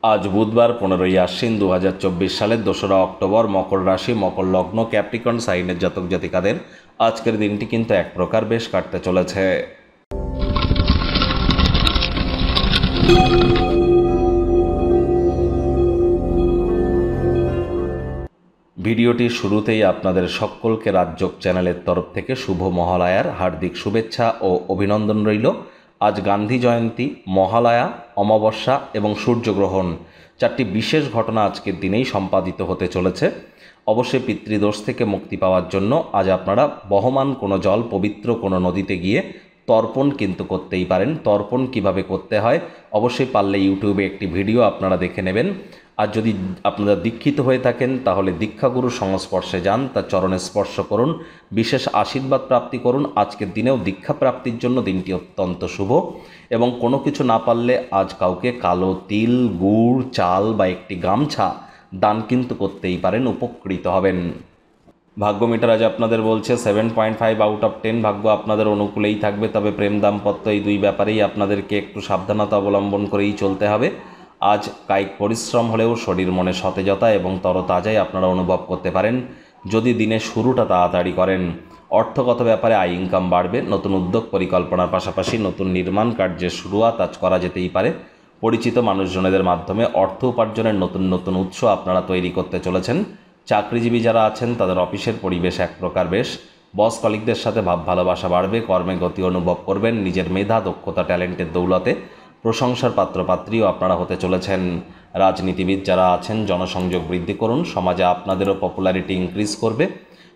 আজ বুধবার 15ই আশ্বিন 2024 সালের 2রা অক্টোবর। মকর রাশি, মকর লগ্ন, ক্যাপ্রিকন সাইনের জাতক জাতিকাদের আজকের দিনটি কিন্তু এক প্রকার বেশ কাটতে চলেছে। ভিডিওটির শুরুতেই আপনাদের সকলকে রাজযোগ চ্যানেলের তরফ থেকে শুভ মহালয়ার হার্দিক শুভেচ্ছা ও অভিনন্দন রইল। আজ গান্ধী জয়ন্তী, মহালয়া, অমাবস্যা এবং সূর্যগ্রহণ, চারটি বিশেষ ঘটনা আজকের দিনেই সম্পাদিত হতে চলেছে। অবশ্যই পিতৃদোষ থেকে মুক্তি পাওয়ার জন্য আজ আপনারা বহমান কোনো জল পবিত্র কোনো নদীতে গিয়ে তর্পণ কিন্তু করতেই পারেন। তর্পণ কিভাবে করতে হয় অবশ্যই পারলে ইউটিউবে একটি ভিডিও আপনারা দেখে নেবেন। আর যদি আপনারা দীক্ষিত হয়ে থাকেন তাহলে দীক্ষাগুরুর সংস্পর্শে যান, তার চরণে স্পর্শ করুন, বিশেষ আশীর্বাদ প্রাপ্তি করুন। আজকের দিনেও দীক্ষা প্রাপ্তির জন্য দিনটি অত্যন্ত শুভ। এবং কোনো কিছু না পারলে আজ কাউকে কালো তিল, গুড়, চাল বা একটি গামছা দান কিন্তু করতেই পারেন, উপকৃত হবেন। ভাগ্য মিটার আজ আপনাদের বলছে 7.5 আউট অফ 10 ভাগ্য আপনাদের অনুকূলেই থাকবে। তবে প্রেম দাম্পত্য এই দুই ব্যাপারেই আপনাদেরকে একটু সাবধানতা অবলম্বন করেই চলতে হবে। আজ কায়িক পরিশ্রম হলেও শরীর মনে সতেজতা এবং তরতাজাই আপনারা অনুভব করতে পারেন যদি দিনের শুরুটা তাড়াতাড়ি করেন। অর্থগত ব্যাপারে আয় ইনকাম বাড়বে। নতুন উদ্যোগ পরিকল্পনার পাশাপাশি নতুন নির্মাণ কার্যের শুরুয়াত আজ করা যেতেই পারে। পরিচিত মানুষজনেদের মাধ্যমে অর্থ উপার্জনের নতুন নতুন উৎস আপনারা তৈরি করতে চলেছেন। চাকরিজীবী যারা আছেন তাদের অফিসের পরিবেশ এক প্রকার বেশ। বস কলিগদের সাথে ভাব ভালোবাসা বাড়বে। কর্মে গতি অনুভব করবেন। নিজের মেধা, দক্ষতা, ট্যালেন্টের দৌলতে প্রশংসার পাত্রপাত্রীও আপনারা হতে চলেছেন। রাজনীতিবিদ যারা আছেন জনসংযোগ বৃদ্ধি করুন। সমাজে আপনাদেরও পপুলারিটি ইনক্রিজ করবে।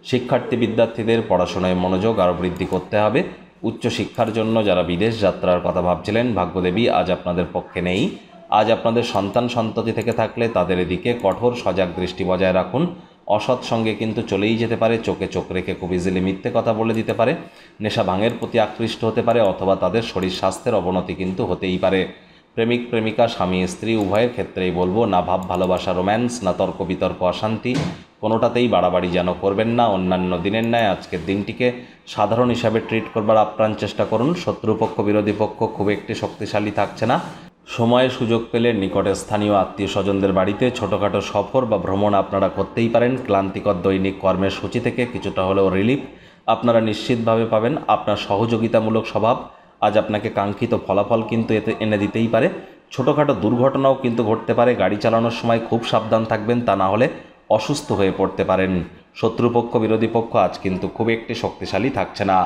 শিক্ষার্থী বিদ্যার্থীদের পড়াশোনায় মনোযোগ আরও বৃদ্ধি করতে হবে। উচ্চশিক্ষার জন্য যারা বিদেশ যাত্রার কথা ভাবছিলেন ভাগ্যদেবী আজ আপনাদের পক্ষে নেই। আজ আপনাদের সন্তান সন্ততি থেকে থাকলে তাদের এদিকে কঠোর সজাগ দৃষ্টি বজায় রাখুন। অসৎ সঙ্গে কিন্তু চলেই যেতে পারে। চোখে চোখ রেখে খুব ইজিলি মিথ্যে কথা বলে দিতে পারে। নেশা ভাঙের প্রতি আকৃষ্ট হতে পারে অথবা তাদের শরীর স্বাস্থ্যের অবনতি কিন্তু হতেই পারে। প্রেমিক প্রেমিকা, স্বামী স্ত্রী উভয়ের ক্ষেত্রেই বলবো না ভাব ভালোবাসা রোম্যান্স, না তর্ক বিতর্ক অশান্তি, কোনোটাতেই বাড়াবাড়ি যেন করবেন না। অন্যান্য দিনের ন্যায় আজকের দিনটিকে সাধারণ হিসাবে ট্রিট করবার আপ্রাণ চেষ্টা করুন। শত্রুপক্ষ বিরোধী পক্ষ খুব একটি শক্তিশালী থাকছে না। সময়ে সুযোগ পেলে নিকটের স্থানীয় আত্মীয় স্বজনদের বাড়িতে ছোটোখাটো সফর বা ভ্রমণ আপনারা করতেই পারেন। ক্লান্তিকর দৈনিক কর্মের সূচি থেকে কিছুটা হলেও রিলিফ আপনারা নিশ্চিতভাবে পাবেন। আপনার সহযোগিতামূলক স্বভাব আজ আপনাকে কাঙ্ক্ষিত ফলাফল কিন্তু এতে এনে দিতেই পারে। ছোটোখাটো দুর্ঘটনাও কিন্তু ঘটতে পারে। গাড়ি চালানোর সময় খুব সাবধান থাকবেন, তা না হলে অসুস্থ হয়ে পড়তে পারেন। শত্রুপক্ষ বিরোধী পক্ষ আজ কিন্তু খুব একটি শক্তিশালী থাকছে না।